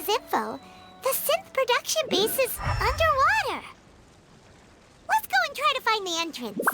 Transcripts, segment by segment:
his info, the synth production base is underwater. Let's go and try to find the entrance.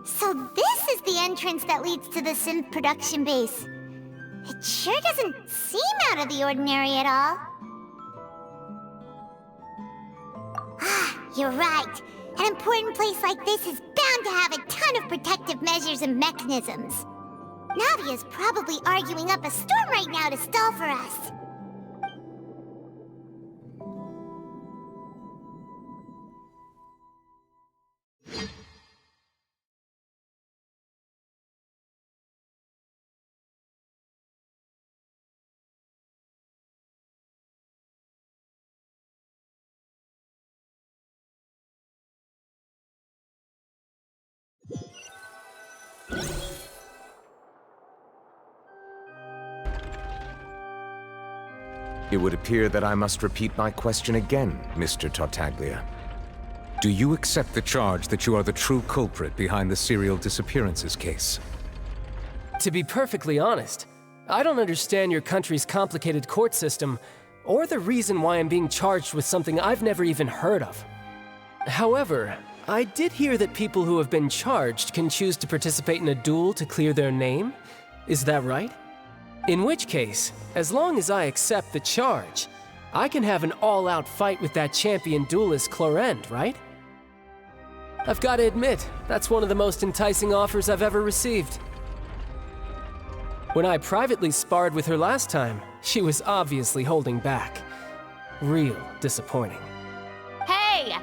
So this is the entrance that leads to the synth production base. It sure doesn't seem out of the ordinary at all. Ah, you're right. An important place like this is bound to have a ton of protective measures and mechanisms. Navia's probably arguing up a storm right now to stall for us. It would appear that I must repeat my question again, Mr. Tartaglia. Do you accept the charge that you are the true culprit behind the serial disappearances case? To be perfectly honest, I don't understand your country's complicated court system, or the reason why I'm being charged with something I've never even heard of. However, I did hear that people who have been charged can choose to participate in a duel to clear their name. Is that right? In which case, as long as I accept the charge, I can have an all-out fight with that champion duelist Clorend, right? I've got to admit, that's one of the most enticing offers I've ever received. When I privately sparred with her last time, she was obviously holding back. Real disappointing. Hey!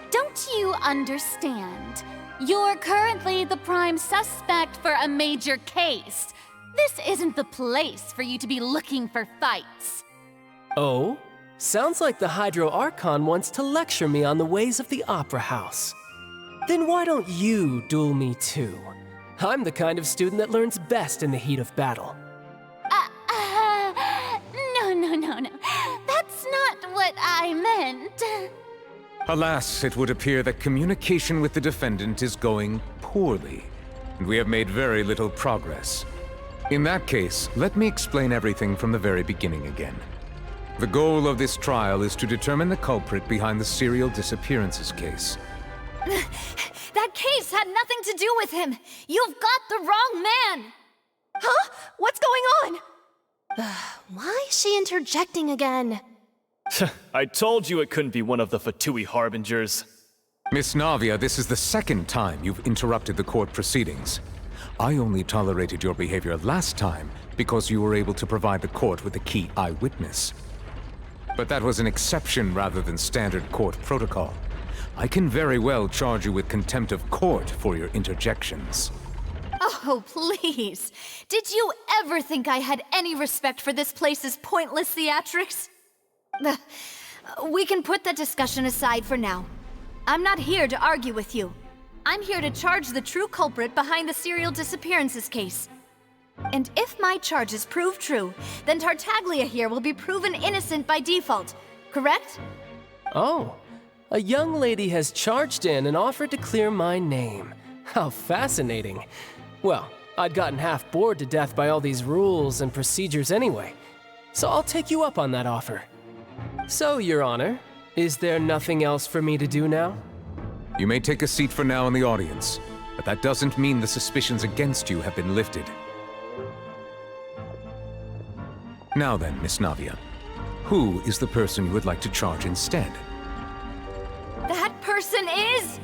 Don't you, understand. You're currently the prime suspect for a major case. This isn't the place for you to be looking for fights. Oh? Sounds like the Hydro Archon wants to lecture me on the ways of the Opera House. Then why don't you duel me too? I'm the kind of student that learns best in the heat of battle. No. That's not what I meant. Alas, it would appear that communication with the defendant is going poorly, and we have made very little progress. In that case, let me explain everything from the very beginning again. The goal of this trial is to determine the culprit behind the serial disappearances case. That case had nothing to do with him. You've got the wrong man. Huh? What's going on? Why is she interjecting again? I told you it couldn't be one of the Fatui Harbingers. Miss Navia, this is the second time you've interrupted the court proceedings. I only tolerated your behavior last time because you were able to provide the court with a key eyewitness. But that was an exception rather than standard court protocol. I can very well charge you with contempt of court for your interjections. Oh, please. Did you ever think I had any respect for this place's pointless theatrics? We can put that discussion aside for now. I'm not here to argue with you. I'm here to charge the true culprit behind the serial disappearances case. And if my charges prove true, then Tartaglia here will be proven innocent by default, correct? Oh, a young lady has charged in and offered to clear my name. How fascinating. Well, I'd gotten half bored to death by all these rules and procedures anyway, so I'll take you up on that offer. So, Your Honor, is there nothing else for me to do now? You may take a seat for now in the audience, but that doesn't mean the suspicions against you have been lifted. Now then, Miss Navia, who is the person you would like to charge instead? That person is...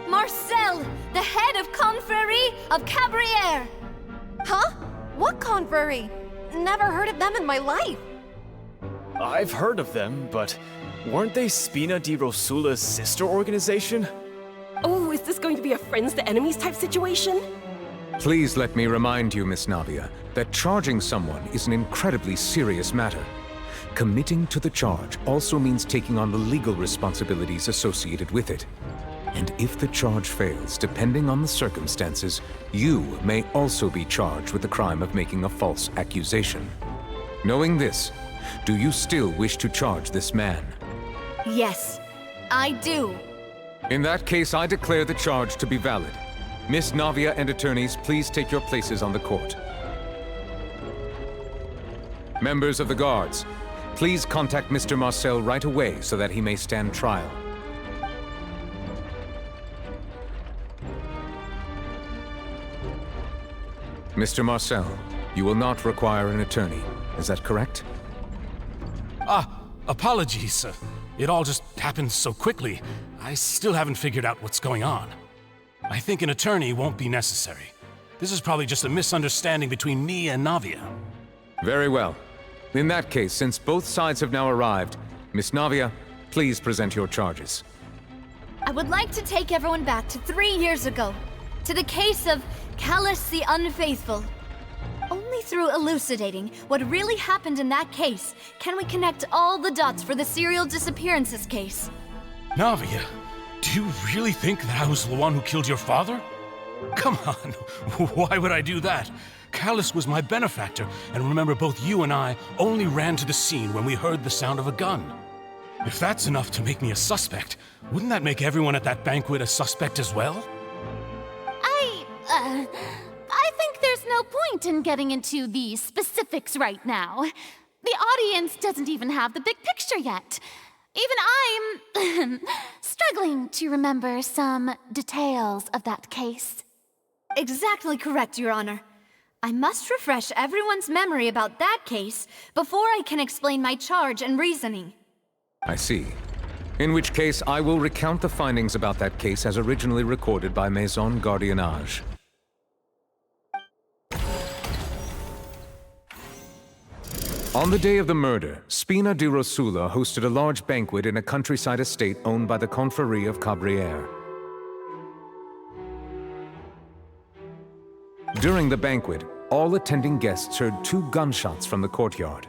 Marcel, the head of Confrérie of Cabrières! Huh? What confrérie? Never heard of them in my life. I've heard of them, but weren't they Spina di Rosula's sister organization? Oh, is this going to be a friends to enemies type situation? Please let me remind you, Miss Navia, that charging someone is an incredibly serious matter. Committing to the charge also means taking on the legal responsibilities associated with it. And if the charge fails, depending on the circumstances, you may also be charged with the crime of making a false accusation. Knowing this, do you still wish to charge this man? Yes, I do. In that case, I declare the charge to be valid. Miss Navia and attorneys, please take your places on the court. Members of the guards, please contact Mr. Marcel right away so that he may stand trial. Mr. Marcel, you will not require an attorney. Is that correct? Apologies. It all just happened so quickly. I still haven't figured out what's going on. I think an attorney won't be necessary. This is probably just a misunderstanding between me and Navia. Very well. In that case, since both sides have now arrived, Miss Navia, please present your charges. I would like to take everyone back to 3 years ago, to the case of Callus the Unfaithful. Only through elucidating what really happened in that case can we connect all the dots for the serial disappearances case. Navia, do you really think that I was the one who killed your father? Come on, why would I do that? Callus was my benefactor, and remember both you and I only ran to the scene when we heard the sound of a gun. If that's enough to make me a suspect, wouldn't that make everyone at that banquet a suspect as well? I think there's no point in getting into the specifics right now. The audience doesn't even have the big picture yet. Even I'm struggling to remember some details of that case. Exactly correct, Your Honor. I must refresh everyone's memory about that case before I can explain my charge and reasoning. I see. In which case, I will recount the findings about that case as originally recorded by Maison Gardiennage. On the day of the murder, Spina di Rosula hosted a large banquet in a countryside estate owned by the Confrérie of Cabrières. During the banquet, all attending guests heard 2 gunshots from the courtyard.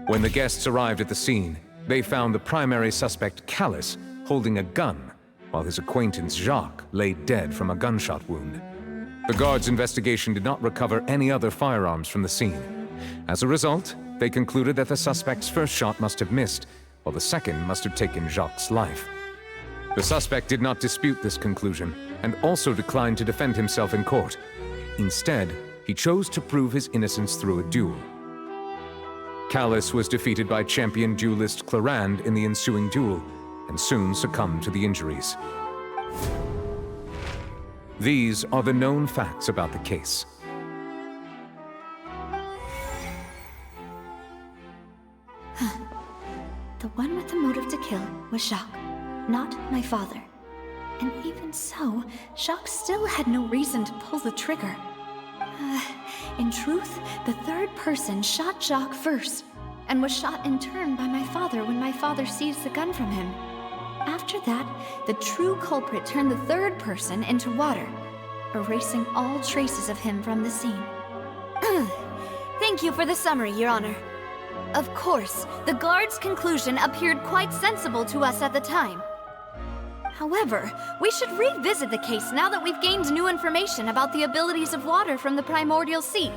When the guests arrived at the scene, they found the primary suspect, Callus, holding a gun, while his acquaintance Jacques lay dead from a gunshot wound. The guards' investigation did not recover any other firearms from the scene. As a result, they concluded that the suspect's first shot must have missed, while the second must have taken Jacques' life. The suspect did not dispute this conclusion, and also declined to defend himself in court. Instead, he chose to prove his innocence through a duel. Callus was defeated by champion duelist Clarande in the ensuing duel, and soon succumbed to the injuries. These are the known facts about the case. The one with the motive to kill was Jacques, not my father. And even so, Jacques still had no reason to pull the trigger. In truth, the third person shot Jacques first, and was shot in turn by my father when my father seized the gun from him. After that, the true culprit turned the third person into water, erasing all traces of him from the scene. Thank you for the summary, Your Honor. Of course, the guard's conclusion appeared quite sensible to us at the time. However, we should revisit the case now that we've gained new information about the abilities of water from the primordial sea.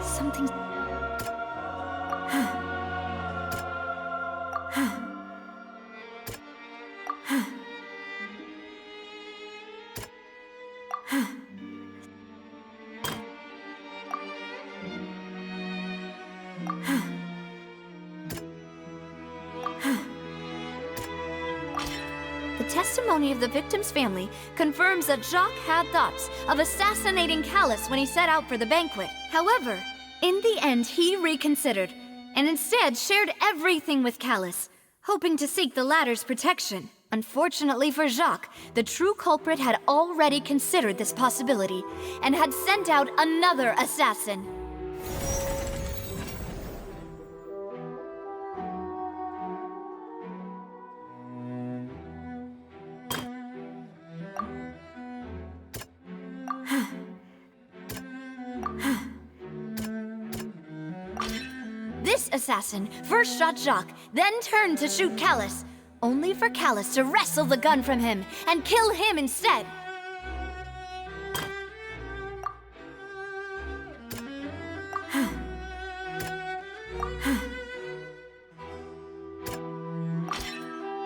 Something... The testimony of the victim's family confirms that Jacques had thoughts of assassinating Callus when he set out for the banquet. However, in the end, he reconsidered, and instead shared everything with Callus, hoping to seek the latter's protection. Unfortunately for Jacques, the true culprit had already considered this possibility, and had sent out another assassin. This assassin first shot Jacques, then turned to shoot Callus, only for Callus to wrestle the gun from him and kill him instead.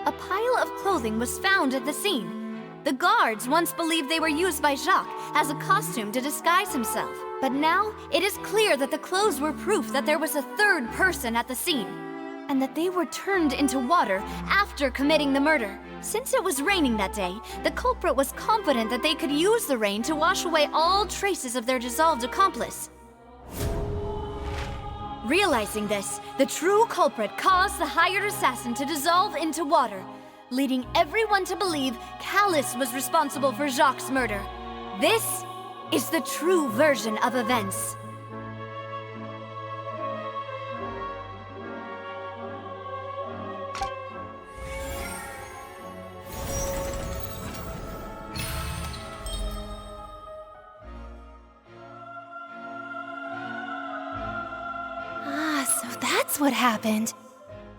A pile of clothing was found at the scene. The guards once believed they were used by Jacques as a costume to disguise himself. But now, it is clear that the clothes were proof that there was a third person at the scene, and that they were turned into water after committing the murder. Since it was raining that day, the culprit was confident that they could use the rain to wash away all traces of their dissolved accomplice. Realizing this, the true culprit caused the hired assassin to dissolve into water, leading everyone to believe Callus was responsible for Jacques' murder. This is the true version of events. So that's what happened.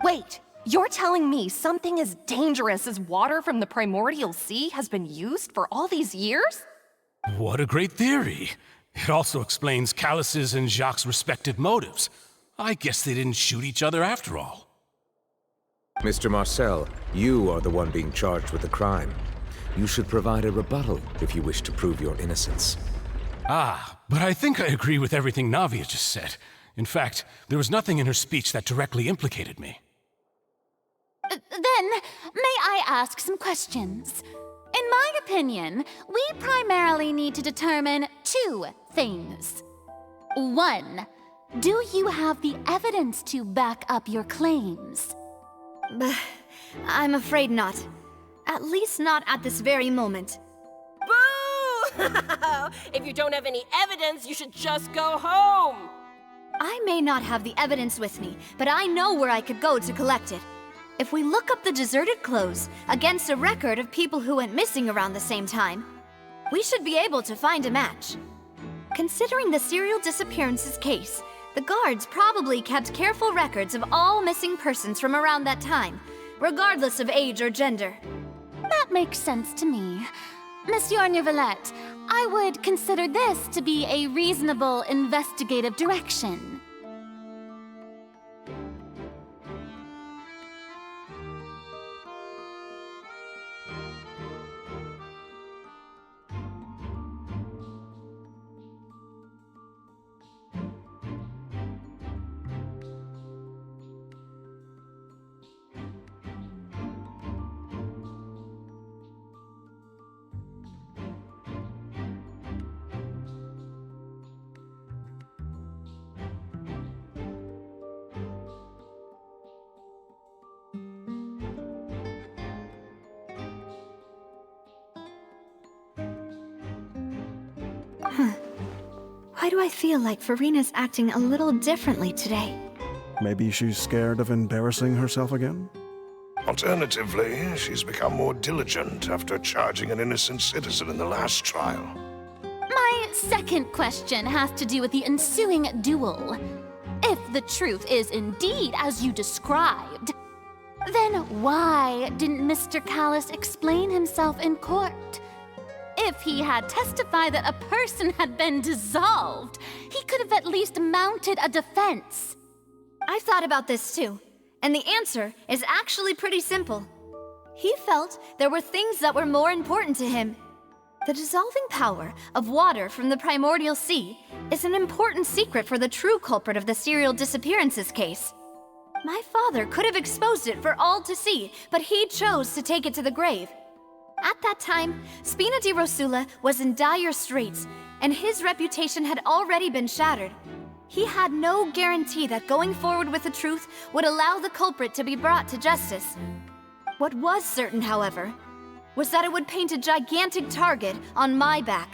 Wait, you're telling me something as dangerous as water from the primordial sea has been used for all these years? What a great theory. It also explains Callus's and Jacques' respective motives. I guess they didn't shoot each other after all. Mr. Marcel, you are the one being charged with the crime. You should provide a rebuttal if you wish to prove your innocence. But I think I agree with everything Navia just said. In fact, there was nothing in her speech that directly implicated me. Then, may I ask some questions? In my opinion, we primarily need to determine two things. One, Do you have the evidence to back up your claims? I'm afraid not. At least not at this very moment. Boo! If you don't have any evidence, you should just go home! I may not have the evidence with me, but I know where I could go to collect it. If we look up the deserted clothes against a record of people who went missing around the same time, we should be able to find a match. Considering the serial disappearances case, the guards probably kept careful records of all missing persons from around that time, regardless of age or gender. That makes sense to me. Monsieur Neuvillette, I would consider this to be a reasonable investigative direction. Why do I feel like Farina's acting a little differently today? Maybe she's scared of embarrassing herself again? Alternatively, she's become more diligent after charging an innocent citizen in the last trial. My second question has to do with the ensuing duel. If the truth is indeed as you described, then why didn't Mr. Callis explain himself in court? If he had testified that a person had been dissolved, he could have at least mounted a defense. I've thought about this too, and the answer is actually pretty simple. He felt there were things that were more important to him. The dissolving power of water from the primordial sea is an important secret for the true culprit of the serial disappearances case. My father could have exposed it for all to see, but he chose to take it to the grave. At that time, Spina di Rosula was in dire straits, and his reputation had already been shattered. He had no guarantee that going forward with the truth would allow the culprit to be brought to justice. What was certain, however, was that it would paint a gigantic target on my back.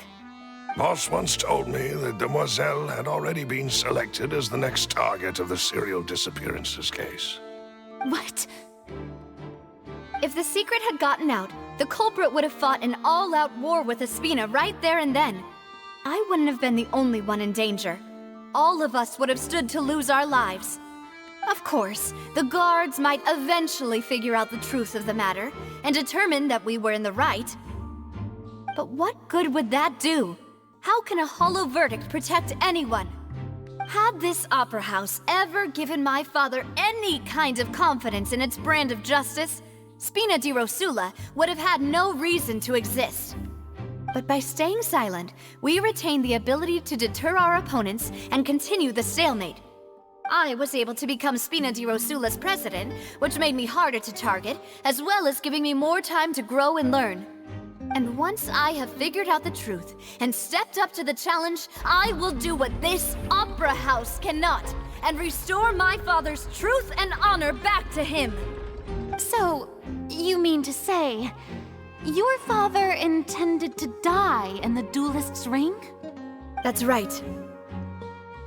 Boss once told me that Demoiselle had already been selected as the next target of the serial disappearances case. What? If the secret had gotten out, the culprit would have fought an all-out war with Espina right there and then. I wouldn't have been the only one in danger. All of us would have stood to lose our lives. Of course, the guards might eventually figure out the truth of the matter and determine that we were in the right. But what good would that do? How can a hollow verdict protect anyone? Had this opera house ever given my father any kind of confidence in its brand of justice, Spina di Rosula would have had no reason to exist. But by staying silent, we retained the ability to deter our opponents and continue the stalemate. I was able to become Spina di Rosula's president, which made me harder to target, as well as giving me more time to grow and learn. And once I have figured out the truth and stepped up to the challenge, I will do what this opera house cannot, and restore my father's truth and honor back to him. So, you mean to say, your father intended to die in the duelist's ring? That's right.